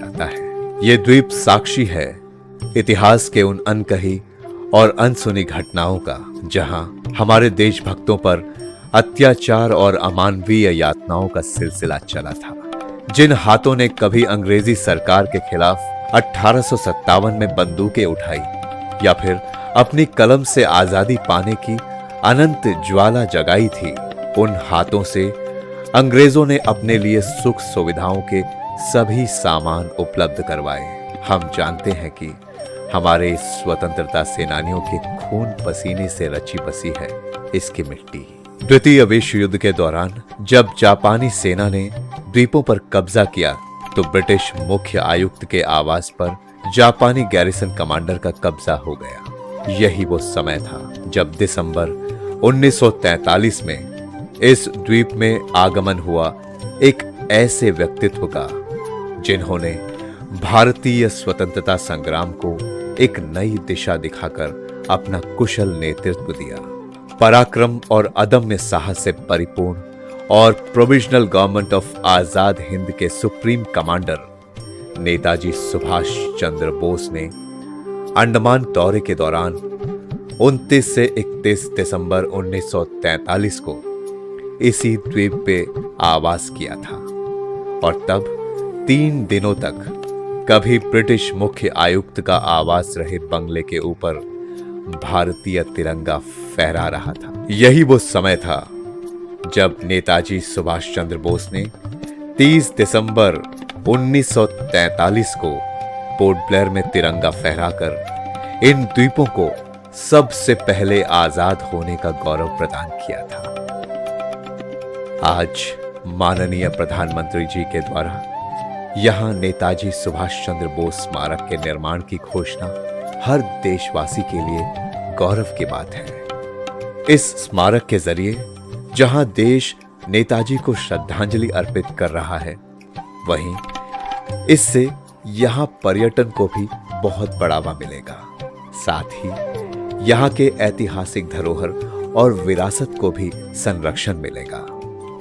जाता है। ये द्वीप साक्षी है इतिहास के उन अनकही और अनसुनी घटनाओं का, जहां हमारे देशभक्तों पर अत्याचार और अमानवीय यातनाओं का सिलसिला चला था। जिन हाथों ने कभी अंग्रेजी सरकार के खिलाफ 1857 में बंदूकें उठाई या फिर अपनी कलम से आजादी पाने की अनंत ज्वाला जगाई थी, उन हाथों से अंग्रेजों ने अपने लिए सुख सुविधाओं के सभी सामान उपलब्ध करवाए। हम जानते हैं कि हमारे स्वतंत्रता सेनानियों के खून पसीने से रची बसी है इसकी मिट्टी। द्वितीय विश्व युद्ध के दौरान जब जापानी सेना ने द्वीपों पर कब्जा किया तो ब्रिटिश मुख्य आयुक्त के आवास पर जापानी गैरिसन कमांडर का कब्जा हो गया। यही वो समय था जब दिसंबर 1943 में इस द्वीप में आगमन हुआ एक ऐसे व्यक्तित्व का जिन्होंने भारतीय स्वतंत्रता संग्राम को एक नई दिशा दिखाकर अपना कुशल नेतृत्व दिया। पराक्रम और अदम्य साहस से परिपूर्ण और provisional government of Azad Hind के सुप्रीम कमांडर नेताजी सुभाष चंद्र बोस ने अंडमान दौरे के दौरान 29 से 31 दिसंबर 1943 को इसी द्वीप पे आवास किया था और तब 3 दिनों तक कभी ब्रिटिश मुख्य आयुक्त का आवास रहे बंगले के ऊपर भारतीय तिरंगा फहरा रहा था। यही वो समय था जब नेताजी सुभाष चंद्र बोस ने 30 दिसंबर 1943 को पोर्ट ब्लेयर में तिरंगा फहराकर इन द्वीपों को सबसे पहले आजाद होने का गौरव प्रदान किया था। आज माननीय प्रधानमंत्री जी के द्वारा यहां नेताजी सुभाष चंद्र बोस स्मारक के निर्माण की घोषणा हर देशवासी के लिए गौरव की बात है। इस स्मारक के जरिए जहां देश नेताजी को श्रद्धांजलि अर्पित कर रहा है, वहीं इससे यहां पर्यटन को भी बहुत बढ़ावा मिलेगा। साथ ही यहां के ऐतिहासिक धरोहर और विरासत को भी संरक्षण मिलेगा।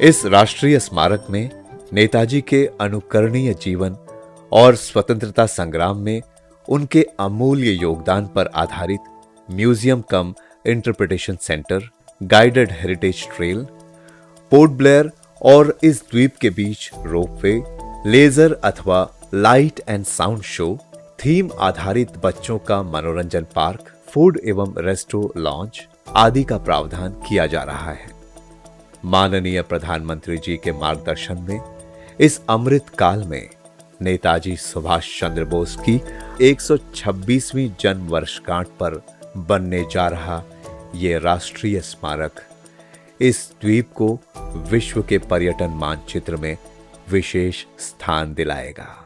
इस राष्ट्रीय स्मारक में नेताजी के अनुकरणीय जीवन और स्वतंत्रता संग्राम में उनके अमूल्य योगदान पर आधारित museum cum interpretation centre, guided heritage trail, Port Blair और इस द्वीप के बीच रोपवे, लेजर अथवा light and sound show, theme आधारित बच्चों का मनोरंजन पार्क, फूड एवं रेस्टो लॉन्च आदि का प्रावधान किया जा रहा है। माननीय प्रधानमंत्री जी के मार्गदर्शन में इस अमृत काल में नेताजी सुभाष चंद्र बोस की 126वीं जन्म वर्षगांठ पर बनने जा रहा ये राष्ट्रीय स्मारक इस द्वीप को विश्व के पर्यटन मानचित्र में विशेष स्थान दिलाएगा।